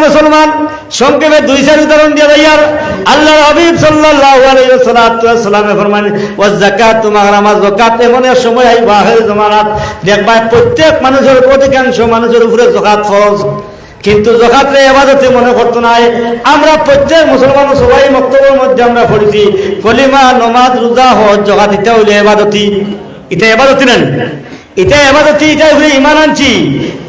মুসলমান সংক্ষেপে দুই চার উদাহরণ দিয়ে যাইয়ার আল্লাহ হাবিব সাল্লাল্লাহু আলাইহি ওয়াসাল্লাম ফরমান ওয়াজ যাকাত তোমার আমার যাকাত এমন এক সময় আইব আখির জামানাত দেখবা প্রত্যেক মানুষের অধিকাংশ মানুষের উপরে যাকাত ফরজ কিন্তু যাকাতরে ইবাদতে মনে করতে নাই আমরা প্রত্যেক মুসলমান সবাই মক্তবের মধ্যে আমরা পড়িছি কলিমা নামাজ রোজা হজ যাকাত এটা হইলে ইবাদতি এটা ইবাদতি না এটা ইবাদতি এটা হইলে ঈমান আনছি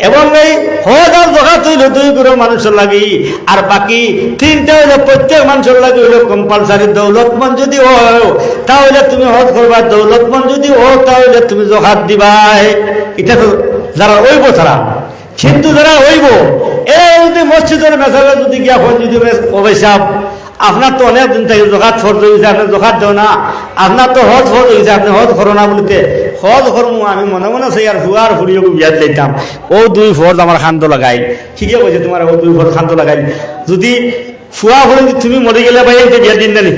এবং এই হজ আর যাকাত হইল দুই গুরু মানুষের লাগি আর বাকি তিনটা হইল প্রত্যেক মানুষের লাগি হইল কম্পালসারি দৌলতমন্দ যদি হয় তাহলে তুমি হজ করবা দৌলতমন্দ যদি হয় তাহলে তুমি যাকাত দিবাই এটা তো যারা ওইব তারা কিন্তু যারা হইব এই যদি মসজিদের মেসালে যদি গিয়া হন যদি অবৈসাব আপনার তো অনেক দিন থেকে যাকাত ফরজ হয়েছে আপনি যাকাত দেও না আপনার তো হজ ফরজ হয়েছে আপনি হজ করো না বলিতে হজ করবো আমি মনে মনে চাই আর হুয়ার ফুড়িয়ে বিয়াদ দিতাম ও দুই ফরজ আমার খান্ত লাগাই ঠিকই বলছে তোমার ও দুই ফরজ খান্ত লাগাই যদি ফুয়া ফুড়ি তুমি মরে গেলে ভাই এটা বিয়া দিন জানি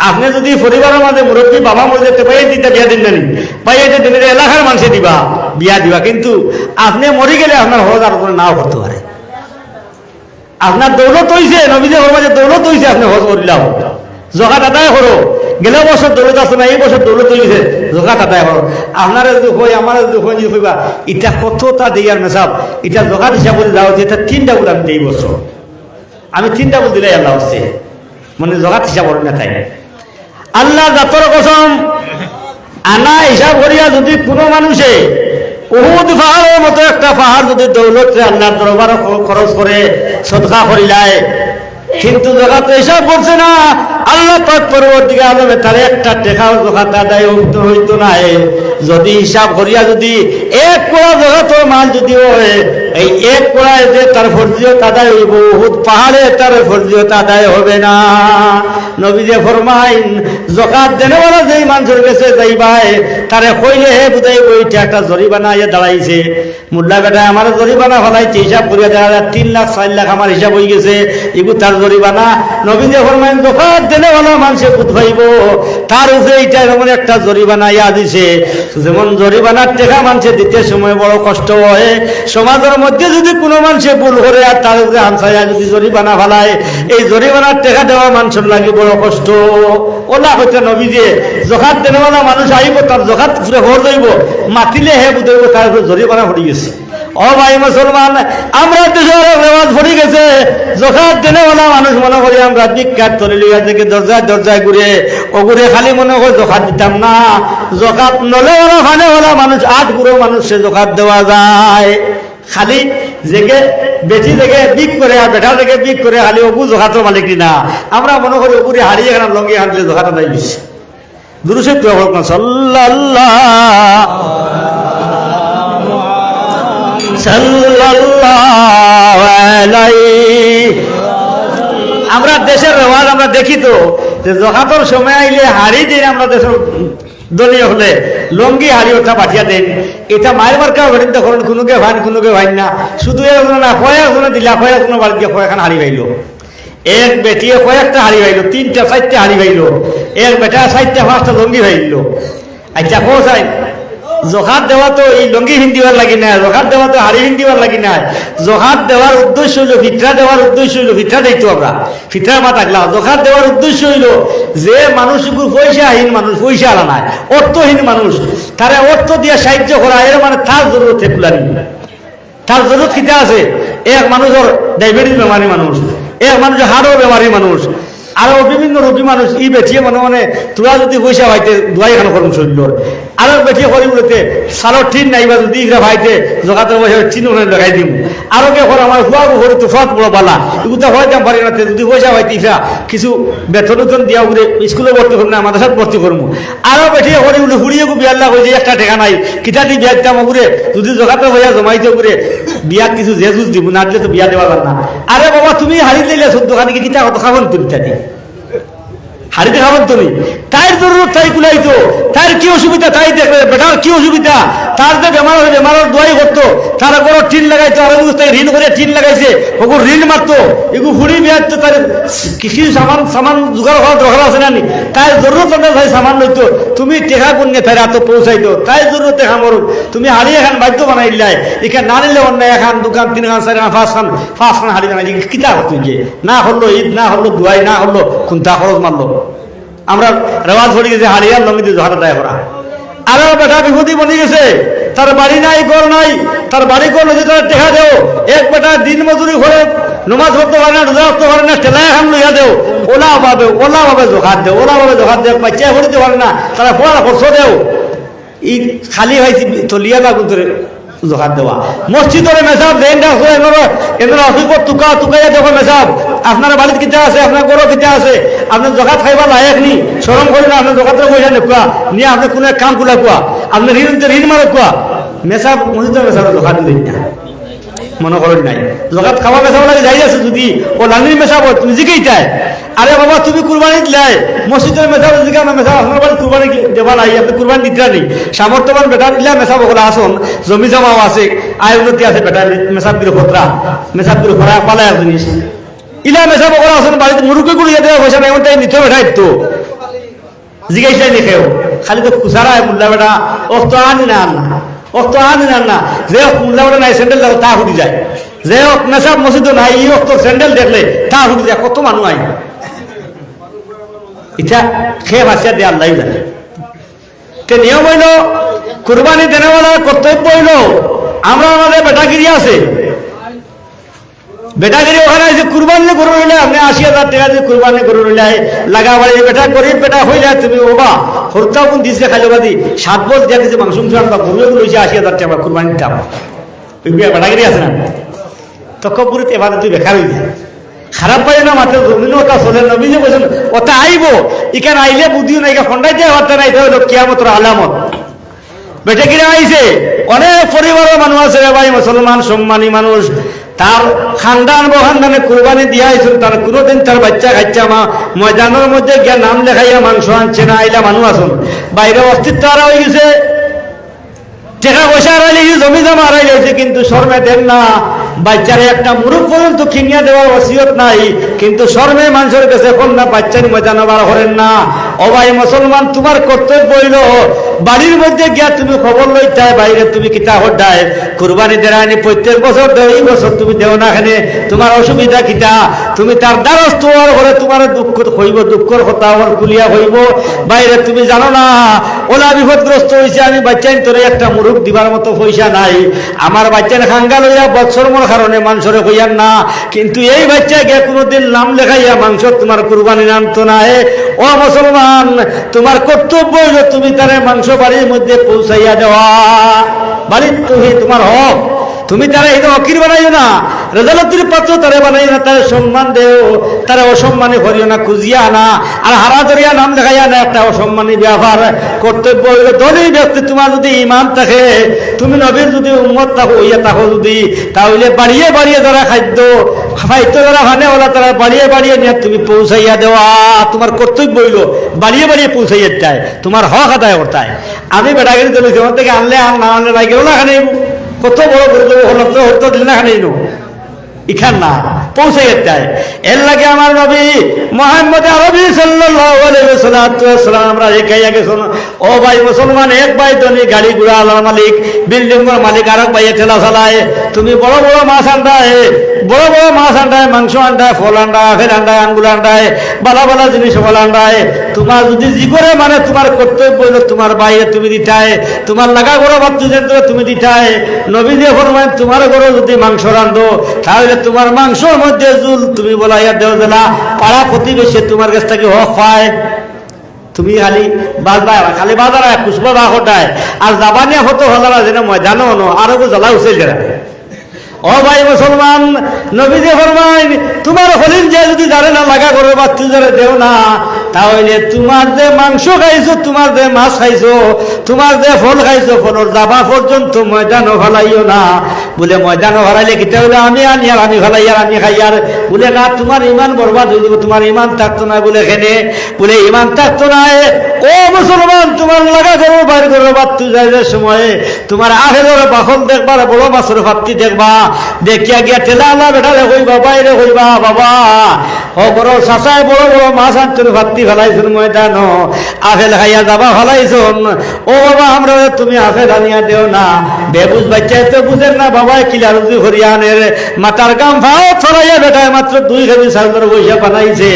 আপনি যদি পরিবারের মাঝে মুরব্বী বাবা মরে যেতে পাই দিতে বিয়া দিন জানি ভাই এটা দিনের এলাকার মানুষে দিবা বিয়া দিবা কিন্তু আপনি মরে গেলে আপনার হজ আর কোনো নাও করতে পারে আপনার দৌলত হয়েছে নবীজে মাঝে দৌলত হয়েছে আপনি হজ করিলাম যাকাত আদায় করো গেলে বছর দৌলত আছে না এই বছর দৌলত হয়েছে যাকাত আদায় করো আপনার যদি হয় আমার যদি হয় যদি কইবা এটা কতটা দিয়ার মেসাব এটা যাকাত হিসাব করে দেওয়া হচ্ছে এটা তিনটা বলে আমি এই বছর আমি তিনটা বলে দিলে আল্লাহ হচ্ছে মানে যাকাত হিসাব করে না তাই আল্লাহ জাতর কসম আনা হিসাব করিয়া যদি কোনো মানুষে উহুদ পাহাড়ের মতো একটা পাহাড় যদি দৌলত আল্লাহর দরবারে খরচ করে সদকা করিলায় কিন্তু যাকাত হিসাব করছে না আল্লাহ পাক পরবর্তীকালে আলমে তার একটা টাকাও যাকাত আদায় হইতো না যদি হিসাব করিয়া যদি এক কোড়া যাকাতের মাল যদি হয় এই এক কোড়ায় যে তার ফরজিয়ত আদায় হইব উহুদ পাহাড়ে তার ফরজিয়ত আদায় হবে না নবীজি ফরমাইন যাকাত দেনেওয়ালা যেই মানুষের কাছে যাইবাই তারে কইলে হে বুঝাইব এটা একটা জরিমানা ইয়ে দাঁড়াইছে মোল্লা বেটা আমার জরিমানা ফলাইছে হিসাব করিয়া দেখা যায় 3 লাখ 4 লাখ আমার হিসাব হয়ে গেছে এগুলো তার জরিমানা নবীজি ফরমাইন যাকাত দেনেওয়ালা মানুষে বুঝাইব তার উপরে এটা এমন একটা জরিমানা ইয়া দিছে যেমন জরিমানার টাকা মানুষে দিতে সময় বড় কষ্ট হয় সমাজের মধ্যে যদি কোনো মানুষে ভুল করে আর তার উপরে আনসাইয়া যদি জরিমানা ফেলায় এই জরিমানার টাকা দেওয়া মানুষের লাগে বড় কষ্ট ওলা হইতে নবীজে যাকাত দেনেওয়ালা মানুষ আইব তার যাকাত পুরো হর যাইব মাতিলে হে বুঝাইব তার উপরে জরিমানা পড়ে গেছে ও ভাই মুসলমান আমরা দেশের রেওয়াজ পড়ে গেছে যাকাত দেনেওয়ালা মানুষ মনে করি আমরা বিখ্যাত তলে লইয়া থেকে দরজায় দরজায় ঘুরে ওগুরে খালি মনে করে যাকাত দিতাম না যাকাত নলেওয়ালা ফানেওয়ালা মানুষ 8 গুরু মানুষে যাকাত দেওয়া যায় খালি জেগে বেশি জেগে বিক করে আর বেটা জেগে বিক করে খালি ওগু যাকাতের মালিক না আমরা মনে করি ওগুরে হারিয়ে গেলাম লঙ্গি হাঁটলে যাকাত নাই বেশি দুরূদ পড়ব সাল্লাল্লাহু আলাইহি আমরা দেশের রেওয়াজ আমরা দেখি তো যে যাকাতের সময় আইলে হাড়ি দিন আমরা দেশের দলীয় হলে লঙ্গি হাড়ি ওঠা পাঠিয়ে দেন এটা মায়ের বারকা বাড়িতে করেন কোনোকে ভাই না শুধু একজন না কয়েকজনে দিলা কয়েকজনের বাড়িতে কয়েকখান হাড়ি পাইল এক বেটিয়ে কয়েকটা হাড়ি পাইল 3টা 4টা হাড়ি পাইল এক বেটা 4টা 5টা লঙ্গি পাইল আচ্ছা কোথায় যাকাত দেওয়া তো এই লঙ্গি হিন্দিবার লাগি না যাকাত দেওয়া তো হাড়ি হিন্দিবার লাগি না যাকাত দেওয়ার উদ্দেশ্য হইল ফিতরা দেওয়ার উদ্দেশ্য হইল ফিতরা দিইতো আমরা ফিতরা মা থাকলাম যাকাত দেওয়ার উদ্দেশ্য হইল যে মানুষগুলো পয়সাহীন মানুষ পয়সা আলা নাই অর্থহীন মানুষ তারা অর্থ দিয়ে সাহায্য করা এর মানে তার জরুরত থেকুলানি তার জরুরত কিতা আছে এক মানুষের ডায়াবেটিস বেমারি মানুষ এক মানুষের হাড়ও বেমারি মানুষ আরো বিভিন্ন রোগী মানুষ ই বেঠিয়ে মনে মনে তোরা যদি পয়সা ভাইতে দোয়াই খানো করুন শরীর আরো বেঠিয়ে করি বলতে সালো ঠিক নাইবা যদি ইরা ভাইতে জগাতের পয়সা চিহ্ন লাগাই দিম আরো কে করে আমার হুয়া ঘরে তো সব বড় বালা এগুলো হইতাম পারি না যদি পয়সা ভাইতে ইসা কিছু বেতন উতন দিয়া উড়ে স্কুলে ভর্তি করবো না মাদ্রাসাত ভর্তি করবো আরো বেঠিয়ে করি বলে হুড়িয়ে বিয়াল্লা হয়ে যে একটা টাকা নাই কিতা দি বিয়া দিতাম ঘুরে যদি জগাতের পয়সা জমাইতে ঘুরে বিয়া কিছু জেজুজ দিব না দিলে তো বিয়া দেওয়া না আরে বাবা তুমি হারিয়ে দিলে সদ্য খানিকে কিতা কত খাবন তুলিতা দি হাড়ি দেখাবেন তুমি তাই জরুরত তাই কুলাইতো তার কি অসুবিধা তাই দেখবে বেটার কি অসুবিধা তার যে বেমার হয়ে বেমারের দোয়াই করতো তার বড় টিন লাগাইতো আর ঋণ করে টিন লাগাইছে ওগুলো ঋণ মারতো এগুলো ফুড়ি বিয়াতো তার কৃষি সামান জোগাড় হওয়ার দরকার আছে না নি তাই জরুরত তাই সামান লইতো তুমি টেকা কোন তাই এত পৌঁছাইতো তাই জরুরত টেকা মরুক তুমি হাড়ি এখন বাধ্য বানাই দিলাই এখানে না নিলে অন্য এখন দোকান 3 খান 4 খান 5 খান হাড়ি বানাই কিতা করতো যে না হলো ঈদ না হলো দুয়াই না হলো কোনটা খরচ মারলো আমরা রেওয়াজ পড়ে গেছে হারিয়ার লঙ্গিতে জহাটা দায় করা আরো বেটা বিভূতি বনে গেছে তার বাড়ি নাই ঘর নাই তার বাড়ি ঘর যদি তারা টেকা দেও এক বেটা দিন মজুরি করে নমাজ পড়তে পারে না রোজা করতে পারে না ঠেলা এখন লইয়া দেও ওলা ভাবে জোখাত দেও বাচ্চা পড়িতে পারে না তারা পড়া খরচ দেও ই খালি হয়েছে তলিয়া বাগুন ধরে জোখাত দেওয়া মসজিদের মেসাব দেন এগুলো অসুখ টুকাইয়া দেখো মেসাব আপনার বাড়িতে কিতা আছে আপনার গরু কিতা আছে আপনার জগাত খাইবা লায়ক নি শরম করি না আপনার জগাতের পয়সা নেকুয়া নিয়ে আপনি কোনো কাম কুলা কুয়া আপনি ঋণ মারে কুয়া মেসাব মসজিদের মেসাব জগাত দিন না মনে করেন নাই জগাত খাওয়া মেসাব লাগে যাই আছে যদি ও লাঙ্গির মেসাব তুমি জিকেই চায় আরে বাবা তুমি কুরবানি দিলাই মসজিদের মেসাব জিকা না মেসাব আপনার বাড়ি কুরবানি দেবা নাই আপনি কুরবানি দিতে নেই সামর্থ্যবান বেটা দিলা মেসাব ওগুলো আসুন জমি জমাও আছে আয় উন্নতি আছে বেটা মেসাব গিয়ে খতরা মেসাব গিয়ে খরা পালায় এক জিনিস ইলা মেসাব ওগুলো আসুন বাড়িতে মুরুকে গুলিয়ে দেওয়া পয়সা নাই ওটাই নিতে বেটাই তো জিজ্ঞাসাই দেখেও খালি তো খুচারায় মুল্লা বেটা অস্ত আনি না অস্ত আনি না যে মুল্লা বেটা নাই স্যান্ডেল দেখো তা ফুটি যায় যে মেসাব মসজিদ নাই ই অস্ত স্যান্ডেল দেখলে তা ফুটি যায় কত মানুষ আই এটা খেয়ে ভাসিয়া দিয়ে আল্লাহ জানে তে নিয়ম হইল কুরবানি দেনেওয়ালার কর্তব্য হইল আমরা আমাদের বেটাগিরি আছে বেটাগিরি ওখানে আছে কুরবানি গরু হইলে আপনি 80,000 টাকা দিয়ে কুরবানি গরু হইলে লাগা বাড়ি বেটা গরিব বেটা হইলে তুমি ওবা হরতা কোন দিছে খালি বাদি 7 বছর দিয়ে দিছে মাংস আনবা গরু হইছে 80,000 টাকা কুরবানির দাম বেটাগিরি আছে না তকব্বুরিতে এবার তুই বেকার হয়ে যায় খারাপ পাই না মাত্র জমিন ওটা চলে নবী যে বলছেন ওটা আইব এখানে আইলে বুদ্ধিও নাই ফন্ডাই দিয়ে হতে নাই এটা হলো কিয়ামতের আলামত বেটে কিনে আইছে অনেক পরিবারের মানুষ আছে রে ভাই মুসলমান সম্মানী মানুষ তার খানদান বখানদানে কুরবানি দিয়া আইছিল তার কোনোদিন তার বাচ্চা খাইছে ময়দানের মধ্যে গিয়া নাম লেখাইয়া মাংস আনছে না আইলা মানুষ আসুন বাইরে অস্তিত্ব হারা হয়ে গেছে টাকা পয়সা হারাইলে জমি জমা হারাই যাইছে কিন্তু শর্মে দেন না বাচ্চারে একটা মুরুখ পর্যন্ত কিনিয়া দেওয়ার ওসিয়ত নাই কিন্তু শর্মে মানুষের কাছে এখন না বাচ্চার মজা নেবার করেন না ও ভাই মুসলমান তোমার কর্তব্য হইল বাড়ির মধ্যে গিয়া তুমি খবর লইতাই বাইরে তুমি কিতা হড্ডায় কুরবানি দেরানি প্রত্যেক বছর দেও এই বছর তুমি দেও না এখানে তোমার অসুবিধা কিতা তুমি তার দ্বারস্থ হওয়ার ঘরে তোমার দুঃখ হইব দুঃখর কথা আমার কুলিয়া হইব বাইরে তুমি জানো না ওলা বিপদগ্রস্ত হয়েছে আমি বাচ্চাই তোরে একটা মুরুখ দিবার মতো পয়সা নাই আমার বাচ্চার খাঙ্গা লইয়া বৎসর মোর কারণে মাংসরে হইয়ার না কিন্তু এই বাচ্চা গিয়ে কোনোদিন নাম লেখাইয়া মাংস তোমার কুরবানি নামতো না ও মুসলমান তোমার কর্তব্য হইল তুমি তারে মাংস বাড়ির মধ্যে পৌঁছাইয়া দেওয়া বাড়ির তুমি তোমার হক তুমি তারা এই অকির বানাইও না রেজালতির পাত্র তারে বানাইও না তারে সম্মান দেও তারা অসম্মানী করিও না খুঁজিয়া না আর হারা ধরিয়া নাম দেখাইয়া না একটা অসম্মানী ব্যবহার কর্তব্য হইল ধনী ব্যক্তি তোমার যদি ইমান থাকে তুমি নবীর যদি উম্মত থাকো হইয়া থাকো যদি তাহলে বাড়িয়ে বাড়িয়ে ধরা খাদ্য খাইতে ধরা ভানে ওলা তারা বাড়িয়ে বাড়িয়ে নিয়ে তুমি পৌঁছাইয়া দেওয়া তোমার কর্তব্য হইল বাড়িয়ে বাড়িয়ে পৌঁছাইয়া যায় তোমার হক আদায় করতায় আমি বেটাগিরি চলেছি ওর থেকে আনলে আর না আনলে বাইকে ওলা খানে কত বড় হতো দিল না খানে ইখান না পৌঁছে যায় এর লাগে আমার নবী মুহাম্মদ আরবি সাল্লাল্লাহু আলাইহি ওয়াসাল্লাম আমরা একাইয়া গেছন ও ভাই মুসলমান এক ভাই ধনী গাড়ি ঘোড়া আলার মালিক বিল্ডিং এর মালিক আরেক ভাইয়ে ঠেলা চালায় তুমি বড় বড় মাছ আনতায় বড় বড় মাছ আনতায় মাংস আনতায় ফল আনতায় আপেল আনতায় আঙ্গুর আনতায় বালা বালা জিনিস ফল আনতায় তোমার যদি জি করে মানে তোমার কর্তব্য হইল তোমার বাইরে তুমি দিতায় তোমার লাগা গরো বাচ্চু তুমি দিতায় নবী দিয়ে ফরমান তোমার গরো যদি মাংস রান্ধো তাহলে তোমার মাংসর মধ্যে জুল তুমি বলাইয়া দেও না পাড়া প্রতিবেশী তোমার কাছ থেকে হক পায় তুমি খালি খালি বাজার কুসবা বা হটায় আর জাবানিয়া হতো হলারা যেন ময়দানো হনো আরো জ্বালা উচে যারা ও ভাই মুসলমান নবী যে ফরমাইন তোমার হলিন যে যদি জানে না লাগা করে বাচ্চু যারা দেও না তাহলে তোমার যে মাংস খাইছো, তোমার যে মাছ খাইছো, তোমার যে ফল খাইছো, ফলর যাবা পর্যন্ত ময়দানও ফেলাইও না। বলে ময়দানও ফেলাইলে কিতা হলে আমি আনি আর আমি ফেলাই আর আমি খাই আর। বলে না, তোমার ইমান বরবাদ হয়ে যাবে, তোমার ইমান থাকতো না। বলে এখানে বলে ইমান থাকতো না। ও মুসলমান, তোমার লাগা করো বাইর করো বাত্তু যাইবার সময়ে তোমার আহের বাখন দেখবা, বড় মাছের ভাতটি দেখবা, দেখিয়া গিয়া ঠেলা আলা বেটারে কইবা, বাইরে কইবা, বাবা ও বড় চাচায় বড় বড় মাছ আনছিল, ভাতটি ফেলাইছুন ময়দান, আপেল খাইয়া যাবা ফেলাইছুন। ও বাবা, আমরা তুমি আপেল আনিয়া দেও না। বেবুজ বাচ্চায় তো বুঝেন না, বাবায় কিলা রুজি হরিয়ানের মাতার গাম ভাও ছড়াইয়া বেটায় মাত্র 2 কেজি চাউলের পয়সা বানাইছে,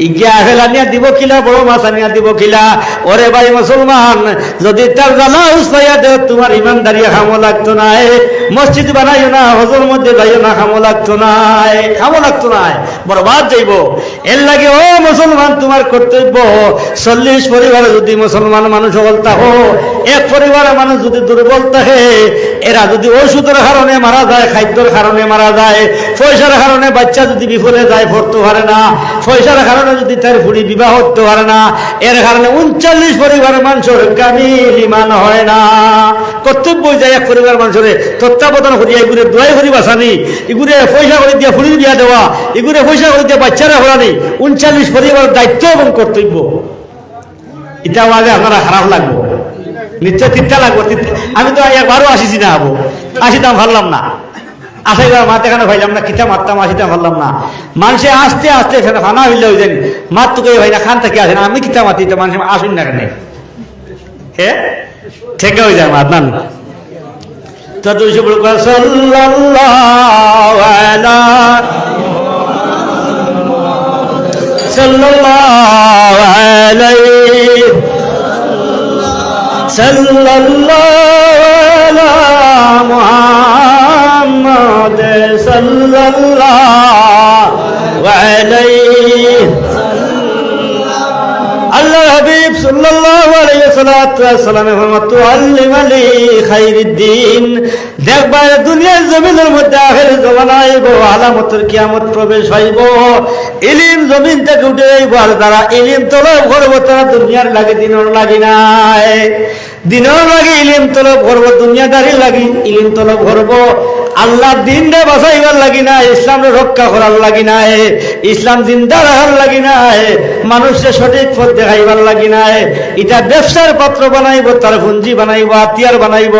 ইগিয়া আপেল আনিয়া দিব কিলা, বড় মাছ আনিয়া দিব কিলা। ওরে ভাই মুসলমান, যদি তার জ্বালা উস্তাইয়া দেও, তোমার ইমানদারি খামো লাগতো না। মসজিদ বানাইও না, হজর মধ্যে যাইও না, খামো লাগতো না, খামো লাগতো না, বরবাদ যাইব। এর লাগে ও মুসলমান, তোমার কর্তব্য 40 পরিবারে যদি মুসলমান মানুষ বলতা হো, এক পরিবারের মানুষ যদি দুর্বল থাকে, এরা যদি ওষুধের কারণে মারা যায়, খাদ্যের কারণে মারা যায়, পয়সার কারণে বাচ্চা যদি বিফলে যায়, পড়তে পারে না, পয়সার কারণে যদি তার ফুড়ি বিবাহ করতে পারে না, এর কারণে 39 পরিবারের মানুষের কামিল ইমান হয় না। কর্তব্য যায় এক পরিবার মানুষের তত্ত্বাবধান করিয়া এগুলো দোয়াই করি বাঁচানি, এগুলো পয়সা করে দিয়া ফুড়ির বিয়া দেওয়া, এগুলো পয়সা করে দিয়া বাচ্চারা হরানি, 39 পরিবারের দায়িত্ব এবং কর্তব্য। এটা আগে আপনারা খারাপ লাগবো, নিশ্চয় তিনটা লাগবো। আমি তো একবারও আসিছি না, হবো আসিতাম ভাবলাম না, আসাইবার মাতে এখানে ভাইলাম না, কিতা মারতাম, আসিতাম ভাবলাম না। মানুষে আস্তে আস্তে ফানা হইলে হয়ে যান, মাত তো ভাই না খান থেকে আসে না, আমি কিতা মাতি, মানুষ আসুন না কেন, হ্যাঁ ঠেকে হয়ে যায় মাত না। তো 200 বড় করে সাল্লাল্লাহু আলাইহি সাল্লাল্লাহু মুহাম্মদ সাল্লাল্লাহু আলাইহি আল্লাহ হাবিব সাল্লাল্লাহু আলাইহি ওয়াসাল্লামের ফরমান তুআল্লিমালি খাইরুদ্দিন। দেখবা দুনিয়ার জমিনের মধ্যে আখির জমানা আইব, আলামতের কিয়ামত প্রবেশ হইব, ইলম জমিন থেকে উঠে আইব, আর যারা ইলম তলব করব তারা দুনিয়ার লাগে দিনের লাগি নাই, দিনের লাগে ইলম তলব করব, দুনিয়াদারি লাগি ইলম তলব করব, আল্লাহ দিনটা বাঁচাইবার লাগি নাই, ইসলামকে রক্ষা করার লাগি নাই, ইসলাম জিন্দা রাখার লাগি নাই, মানুষের সঠিক পথ দেখাইবার লাগি নাই। এটা ব্যবসার পাত্র বানাইব, তার পুঞ্জি বানাইব, হাতিয়ার বানাইব।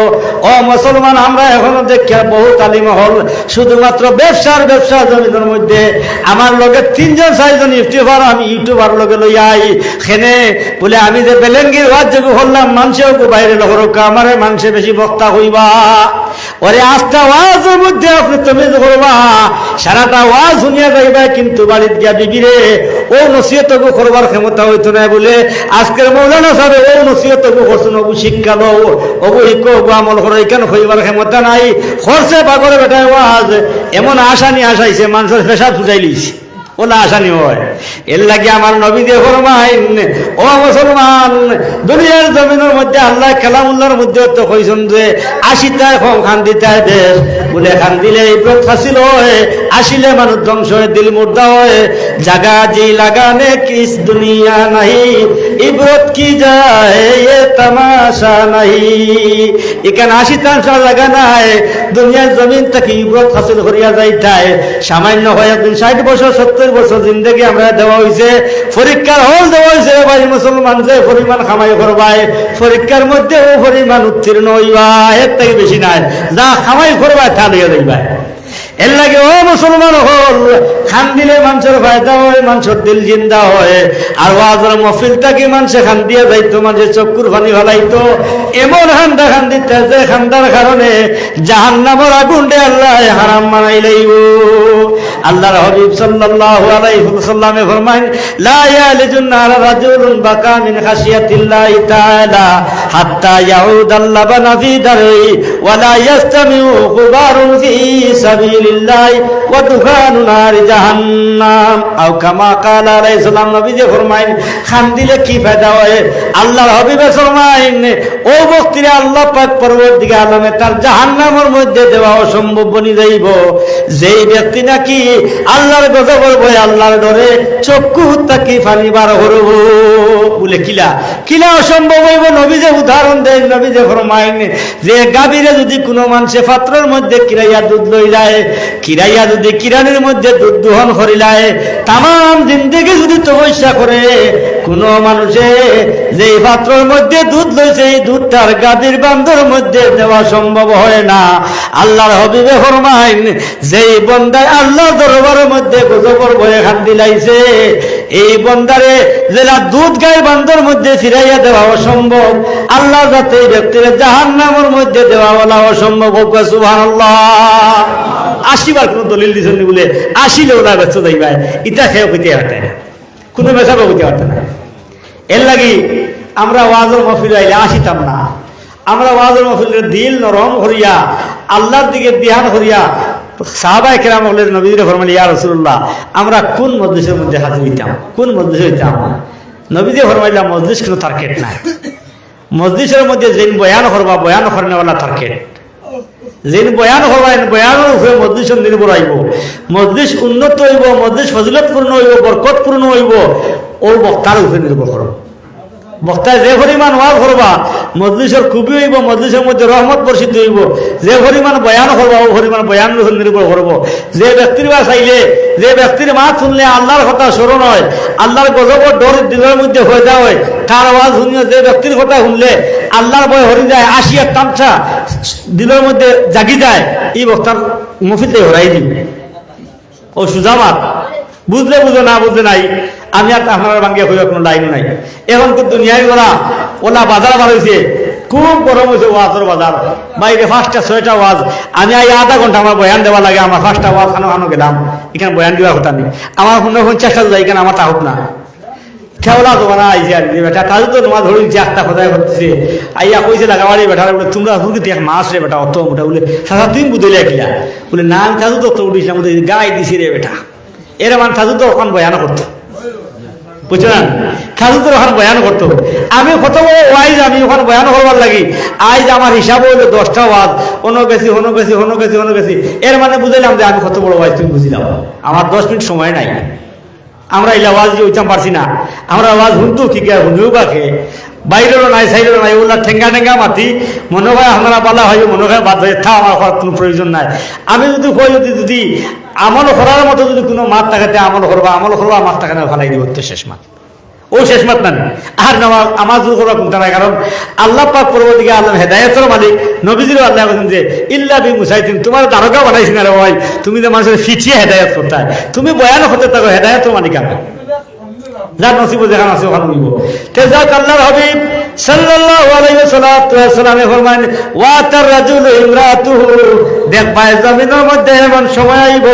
ও মুসলমান, আমরা এখনো দেখি বহু তালিম হল শুধুমাত্র ব্যবসা জমিনের মধ্যে। আমার লগে 3-4জন ইউটিউবার, আমি ইউটিউবার লগে লইয়াই খেনে বলে আমি যে বেলেঙ্গির ওয়াজ যোগ করলাম, মানুষেও বাইরে লগরকা আমারে মানুষে বেশি বক্তা হইবা, ওরে আস্থা ওয়াজের মধ্যে আপনি তুমি করবা, সারাটা ওয়াজ শুনিয়া যাইবা, কিন্তু বাড়িতে গিয়া বিবিরে ও নসিহত করবার ক্ষমতা হইতো না। বলে আজকের মৌলানা সাহেব ও নসিহত করছেন, অবু শিক্ষা লো, অবু শিক্ষা, অবু আমল করো, এখানে হইবার ক্ষমতা নাই। খরচে পাগরে বেটায় ওয়াজ এমন আশা নিয়ে আসাইছে, মানুষের পেশাব ফুটাই লিছে, ওলা আসানি হয়। এর লাগে আমার নবী দিয়ে ফরমাইন, ও মুসলমান, দুনিয়ার জমিনের মধ্যে আল্লাহ কালামুল্লাহর মধ্যে তো কইছেন যে 80টায় খান্দিতায় দেশ, বলে খান দিলে ইব্রত হাসিল হয়, আসিলে মানুষ ধ্বংস হয়, দিল মুর্দা হয়, জাগা জি লাগানে কিস দুনিয়া নাহি, ইব্রত কি যায় এ তামাশা নাহি। এখানে 80টা জায়গা নাই, দুনিয়ার জমিন থেকে ইব্রত হাসিল করিয়া যাইতায়, সামান্য হয় 60 বছর 70 বছর জিন্দগি আমরা দেওয়া হয়েছে, পরীক্ষার হল দেওয়া হয়েছে। ভাই মুসলমান, যে পরিমাণ খামাই করবাই পরীক্ষার মধ্যে ও পরিমাণ উত্তীর্ণ হইবা, এর থেকে বেশি নাই, যা খামাই করবাই তা লইয়া যাইবা। এর লাগে ও মুসলমান হল খান দিলে মানুষের ফায়দা হয়, মানুষের দিল জিন্দা হয়। আর ওয়াজের মহফিলটাকে মানুষে খান দিয়া যাইতো, মানুষের চক্ষুর পানি ফেলাইতো, এমন খান্দা খান দিতে যে খান্দার কারণে জাহান্নামের আগুনটা আল্লাহ হারাম বানাই লাইব। আল্লাহর হাবিব সাল্লাল্লাহু আলাইহি ওয়াসাল্লামে ফরমায়, লা ইয়ালিজুন নার রাজুলুন বাকা মিন খাশিয়াতিল্লাহি তাআলা হাত্তা ইয়াউদাল লাবানা ফি দারি ওয়া লা ইয়াস্তামিউ গুবারুন ফি সাবিলিল্লাহ ওয়া দুখানু নারি জাহান্নাম আও কামা ক্বালা আলাইহিস সালাম। নবী যে ফরমাইন খান দিলে কি ফায়দা হয়? আল্লাহর হাবিব ফরমাইন ও ব্যক্তিরে আল্লাহ পাক পরবর্তীকার আলমে তার জাহান্নামের মধ্যে দেওয়া অসম্ভব বনি যাইব। যেই ব্যক্তি নাকি আল্লাহর গজবের ভয়ে আল্লাহর ডরে চক্ষু তাকি পানি বার করব বলে কিলা অসম্ভব হইব। নবী যে উদাহরণ দেয়, নবী যে ফরমাইন যে গাভীরে যদি কোনো মানুষে পাত্রের মধ্যে কিরাইয়া দুধ লইলায়, কিরাইয়া যদি কিরানির মধ্যে দুধ দোহন করিলায়, তামাম জিন্দেগি যদি তপস্যা করে কোন মানুষে যে পাত্রের মধ্যে দুধ লইছে এই দুধটার গাভীর বান্ধর মধ্যে দেওয়া সম্ভব হয় না। আল্লাহর হাবিবে ফরমাইন যেই বন্দায় আল্লাহর দরবারের মধ্যে গজবের ভয়ে খান দিলাইছে, এই বন্দারে যেটা দুধ গায়ে বান্ধর মধ্যে ফিরাইয়া দেওয়া অসম্ভব, আল্লাহ যাতে এই ব্যক্তির জাহান্নামের মধ্যে দেওয়া বলা অসম্ভব হোক। সুবহানাল্লাহ। 80 বার কোন দলিল দিছেন বলে 80 লোলা ব্যস্ত যাইবা ইটা খেয়ে হইতে পারতে না, কোনো মেশাবে হইতে পারতে না। এর লাগি আমরা ওয়াজের মাহফিল আইলে আসিতাম না। আমরা ওয়াজের মাহফিলের দিল নরম করিয়া আল্লাহর দিকে ধ্যান করিয়া সাহাবায়ে কেরাম বলেন নবীর ফরমাইলেন ইয়া রাসূলুল্লাহ আমরা কোন মজলিসের মধ্যে হাজির হইতাম, কোন মজলিসে হইতাম? নবীজি ফরমাইলেন মজলিস কোনো টার্গেট নাই। মজলিসের মধ্যে যেন বয়ান করবা বয়ান করেনওয়ালা টার্গেট, যেন বয়ান করবা বয়ানের উপরে মজলিস নির্ভর হইব। মজলিস উন্নত হইব, মজলিস ফজিলতপূর্ণ হইব, বরকতপূর্ণ হইব, ও বক্তার উপরে নির্ভর করো। বক্তায় যে পরিমাণ ওয়াজ করবা মজলিসের খুবই হইব, মজলিসের মধ্যে রহমত বর্ষিত হইব। যে পরিমাণ বয়ান করবা ও পরিমাণ বয়ান নির্ভর করবো। যে ব্যক্তির বা চাইলে, যে ব্যক্তির মা শুনলে আল্লাহর কথা স্মরণ হয়, আল্লাহর গজবর ডর দিলের মধ্যে হয়ে যাওয়া হয়, তার আওয়াজ শুনিয়ে যে ব্যক্তির কথা শুনলে আল্লাহর ভয় হরি যায়, আসিয়া তামছা দিলের মধ্যে জাগি যায়, এই বক্তার মফিতে হরাই দিবে। ও সুজামাত বুঝলে বুঝো না বুঝলে নাই, আমি আর আপনার ভাঙ্গিয়া হইয়া কোনো লাইন নাই। এখন কিন্তু দুনিয়ায় ওলা বাজার বার হয়েছে, খুব গরম হয়েছে ওয়াজের বাজার। বাইরে 5টা 6টা ওয়াজ, আমি আধা ঘন্টা আমার বয়ান দেওয়া লাগে। আমার 5টা ওয়াজ খানো গেলাম, এখানে বয়ান দেওয়ার কথা নেই। আমার 50টা যাই, এখানে আমার তা হোক না। খেওলা তোমার আইসে আর বেটা তাদের তো তোমার ধরি যে একটা কথায় হচ্ছে আইয়া কইছে লাগাবাড়ি বেটা বলে তোমরা হুকি দেখ মাছ রে বেটা অত মোটা বলে সারা দিন বুঝলে কিলা বলে না আমি তাদের তো উঠিছিলাম গাই দিছি রে বেটা। এর মানে তাদের তো ওখান বয়ান করতো, বুঝলেন? খাজু তো ওখানে বয়ান করতো। আমি কত বড় ওয়াইজ, আমি ওখানে বয়ান করবার লাগি আজ আমার হিসাব হইলো 10টা ওয়াজ, হনো গেছি। এর মানে বুঝলাম যে আমি কত বড় ওয়াইজ তুমি বুঝলাম। আমার 10 মিনিট সময় নাই। আমরা এই আওয়াজ যে উইতাম পারছি না। আমরা আওয়াজ শুনতো কি কে শুনিও কাকে, বাইরেরও নাই সাইডেরও নাই, ওগুলা ঠেঙ্গা মাতি মনে হয় আমরা বলা হয়, মনে হয় বাদ হয়ে থা, আমার করার কোনো প্রয়োজন নাই। আমি যদি কই যদি আমল করার মতো যদি কোনো মাত টাকাতে আমল করবা মাত টাকা ভালাই দিব, তো শেষ মাত ও শেষ মাত না। আর আমার যদি করবা কোনটা নাই, কারণ আল্লাহ পাক পরবর্তীকে আল্লাহ হেদায়েতের মালিক। নবীজিরও আল্লাহ বলেন যে ইল্লা বি মুসাইতিন, তোমার দারোগা বানাইছি না রে ভাই, তুমি যে মানুষের ফিচিয়ে হেদায়েত করতে হয়, তুমি বয়ান হতে থাকো, হেদায়েতের মালিক আমি। যার নসিব যেখানে আছে ওখানে উঠবো। তে যাক আল্লাহর হাবিব সাল্লাল্লাহু আলাইহি ওয়াসাল্লাম ফরমান ওয়া তাররাজুলু ইমরাতুহু, দেখবাই জমিনের মধ্যে এমন সময় আইব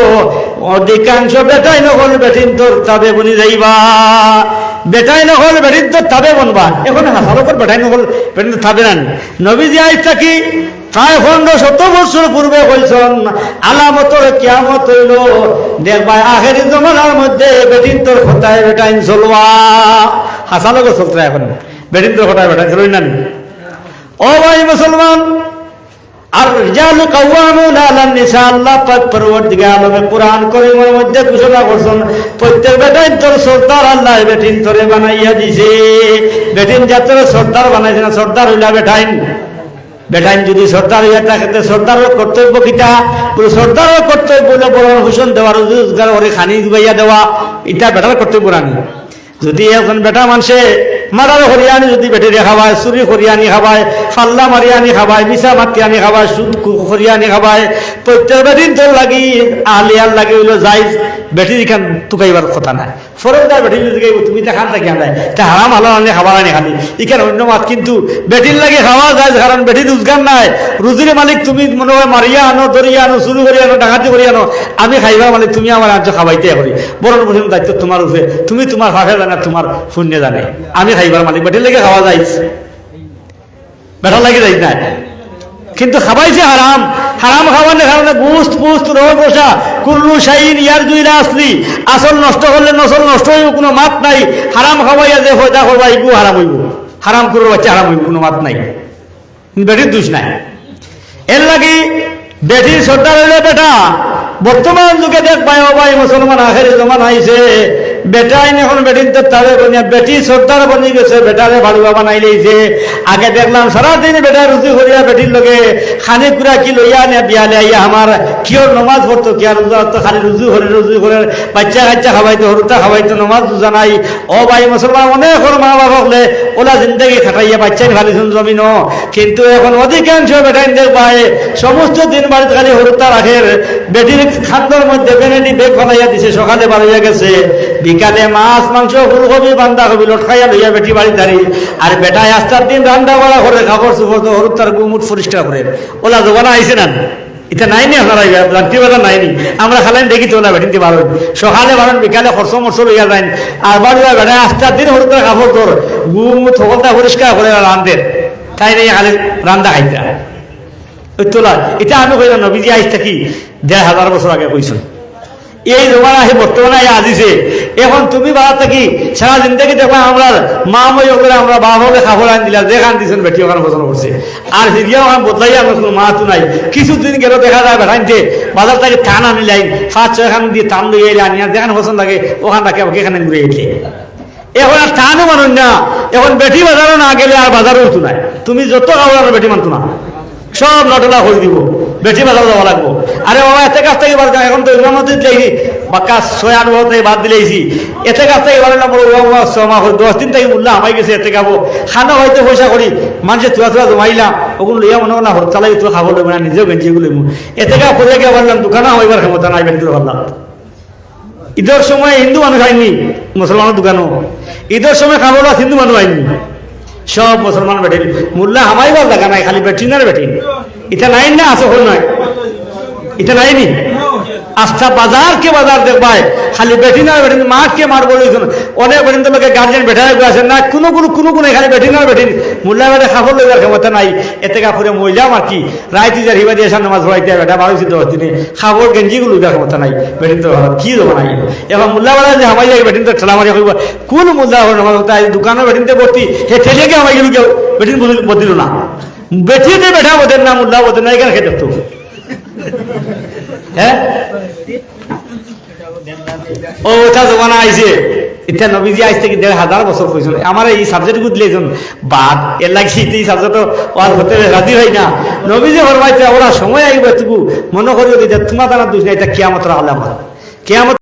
অধিকাংশ বেটাই নকল বেটিন তোর তবে বনি যাইবা, বেটাই নকল বেটিন তোর তবে বনবা। এখন হাসার উপর বেটাই নকল বেটিন তবে না। নবীজি আইজ থাকি প্রায় 1500 বছর পূর্বে বলছেন আলামতর কিয়ামত হইল, দেখবা আখেরি জমানার মধ্যে বেটিন তোর খোঁতায় বেটাইন চলবা। হাসালোকে চলতে এখন বেটিন তোর খোঁতায় বেটাইন চলই না। ও ভাই মুসলমান, আর রিজালু কাওয়ামুনা আলান নিসা, আল্লাহ পাক পরবর্তীকার আলমে কুরআন কারীমের মধ্যে ঘোষণা করছেন প্রত্যেক বেটাইন তোর সর্দার আল্লাহ বেটিন তোরে বানাইয়া দিছে। বেটিন যাত্রা সর্দার বানাইছে না, সর্দার হইলা বেটাইন। বেটাইন যদি সর্দার হইয়া থাকে সর্দারের কর্তব্য কিটা? সর্দারের কর্তব্য বলে বড় হুসন দেওয়া, রোজগার করে খানি দুবাইয়া দেওয়া, এটা বেটার কর্তব্য রানি। যদি এখন বেটা মানুষে মারার হরিয়ানি যদি বেটিরে খাবায়, চুরি হরিয়ানি খাবায়, ফাল্লা মারিয়ানি খাবায়, মিশা মাতিয়ানি খাবায়, সুদ হরিয়ানি খাবায়, প্রত্যেক বেটিন তোর লাগি আলিয়ার লাগি হইলো যাই বেটির এখান টুকাইবার কথা নাই। ফরজদার বেটির যদি তুমি তা খান থাকি আনাই তা হারাম হালাল আনি খাবার আনি খালি এখানে অন্য মাত, কিন্তু বেটির লাগে খাওয়া যায় কারণ বেটির রোজগার নাই। রুজির মালিক তুমি মনে হয় মারিয়া আনো, দরিয়া আনো, চুরি করি আনো, ডাকাতি করি আনো, আমি খাইবার মালিক তুমি আমার আনছো খাবাইতে করি। বড় প্রথম দায়িত্ব তোমার উপরে, তুমি তোমার ভাষা জানে, তোমার শূন্য জানে, আমি খাইবার মালিক। বেটির লাগে খাওয়া যায়, বেটার লাগে যাই না। কিন্তু খাবাইছে হারাম। হারাম খাওয়ানোর কারণে গুস্ত পুস্ত রোগ বসা কুল্লু শাইন ইয়ার দুইলা আসলি, আসল নষ্ট করলে নসল নষ্ট হইব, কোনো মাত নাই। হারাম খাওয়াইয়া যে ফয়দা করবা এগু হারাম হইব, হারাম করবো বাচ্চা হারাম হইব, কোনো মাত নাই, বেটির দোষ নাই। এর লাগি বেটির শ্রদ্ধা রইলে বেটা বর্তমান যুগে দেখ ভাই ও ভাই মুসলমান আখের জমান আইছে, বেটা আইন এখন বেটির তারে বনিয়া বেটি শ্রদ্ধার বনি গেছে, বেটারে ভালুয়া বানাই লইছে। আগে দেখলাম সারাদিন বেটা রুজি করিয়া বেটির লগে খানি কুড়া কি লইয়া নে বিয়ালে আইয়া আমার কিয়র নমাজ পড়তো, কি আর তো খালি রুজি করে বাচ্চা কাচ্চা খাওয়াইতো, হরুতা খাওয়াইতো, নমাজ বুঝা নাই। ও ভাই মুসলমান অনেক মা বাবা হলে ওলা জিন্দগি খাটাইয়া বাচ্চাই ভালিছুন জমিন, কিন্তু এখন অধিকাংশ বেটাইন দেখ ভাই সমস্ত দিন বাড়িতে খালি হরুতা রাখের, বেটির খাদ্যর মধ্যে বেনেটি বেগ ফলাইয়া দিছে, সকালে বাড়িয়া গেছে, বিকালে মাছ মাংস ফুলকপি বান্ধা কবি লটকাইয়া লইয়া বেটি বাড়ি দাঁড়ি। আর বেটায় আস্তার দিন রান্না বাড়া করে কাপড় চুপড় তো হরুতার গুমুট পরিষ্কার করে। ওলা জোগানা আইছে না, এটা নাইনি আপনারা রাত্রিবেলা নাইনি, আমরা খালেন দেখি তো না বেটিনতে বাড়েন, সকালে বাড়েন বিকালে খরচ মরচ লইয়া যান। আর বাড়িয়া বেটায় আস্তার দিন হরুতার কাপড় তোর গুমুট সকলটা পরিষ্কার করে রান্ধেন, তাই নেই খালে রান্দা খাইতা তোলা। এটা আমি কইলাম নবীজি আইস থাকি ১,৫০০ বছর আগে কইছেন, এই জমানা আহে বর্তমানে আসিছে। এখন তুমি বাড়া থাকি সারা জিন্দগি দেখবা আমরা মা মই করে আমরা বাবা হলে খাবার আন দিলা, যে খান দিচ্ছেন বেটি ওখানে পছন্দ করছে, আর ফিরিয়া ওখানে বদলাইয়া আমরা কোনো মা তো নাই। কিছুদিন গেল দেখা যায় বেঠাইতে বাজার থেকে টান আনি লাই ৫-৬ খান দিয়ে টান লইয়া এলে আনিয়া যেখানে পছন্দ লাগে ওখান থাকে এখানে ঘুরে এলে। এখন আর টানও মানুষ না, এখন বেটি বাজারও না গেলে আর বাজারও উঠু নাই। তুমি যত খাবার বেটি মানতো না, সব নটলা করে দিব, বেটি বাজার যাওয়া লাগবো। আরে বাবা এতে কাছ থেকে বাদ, এখন তো ইমাম মসজিদ লেগি বাক্কা ৬-৮ বছর থেকে বাদ দিলেছি, এতে কাছ থেকে বাড়ি না বড় 10 দিন থেকে মূল্য আমাই গেছে, এতে খাবো খানা হয়তো পয়সা করি মানুষের চুয়া জমাইলাম, ওগুলো লইয়া মনে না হর চালাই তো খাবো লইব না, নিজেও গেঞ্জি এগুলো এতে কা করে গিয়ে বললাম দোকানে হইবার ক্ষমতা নাই বেটি ভাবলাম। ঈদের সময় হিন্দু মানুষ আইনি, মুসলমানের দোকানও ঈদের সময় খাবো না, হিন্দু মানুষ আইনি, সব মুসলমান বেটির মূল্য হামাইবার দেখা নাই, খালি বেটি না বেটি এটা নাই না আছে হল নয়, এটা নাইনি আস্থা বাজার কে বাজার দেখবাই খালি বেটি না বেটি মাকে মার বলে অনেক বেটিন তো লোকে গার্জেন বেঠায় আসেন না, কোনো খালি বেটি না বেটি মূল্যা বেটা খাবার লইবার ক্ষমতা নাই। এতে কাপড়ে মহিলাম আর কি রাইতে যার হিবা দিয়ে নামাজ পড়াইতে বেটা 12-10 দিনে খাবার গেঞ্জিগুলো লইবার ক্ষমতা নাই, বেটিন তো কি দেবো নাই। এবার মূল্যা বেড়া যে হামাই যায় বেটিন তো ঠেলা মারিয়া করবো, কোন মূল্যা নামাজ তাই দোকানে বেটিনতে ভর্তি হে ঠেলে গিয়ে হামাই গেল কেউ বেটিন বদিল না, বেটিতে বেঠা বোধেন না, মূল্যা বোধেন না, এখানে খেতে তো হ্যাঁ ও ওটা জমানা আইছে। এটা নবীজি আইস থেকে ১,৫০০ বছর কইছিল। আমার এই সাবজেক্ট বুঝলে বাদ এর লাগি এই সাবজেক্ট ওয়াজ হতে রাজি হয় না। নবীজি ফরমাইছে ওরা সময় আইব এতটুকু মনে করিও যে তোমার দ্বারা দোষ নাই, এটা কিয়ামতের আলামত। কিয়ামত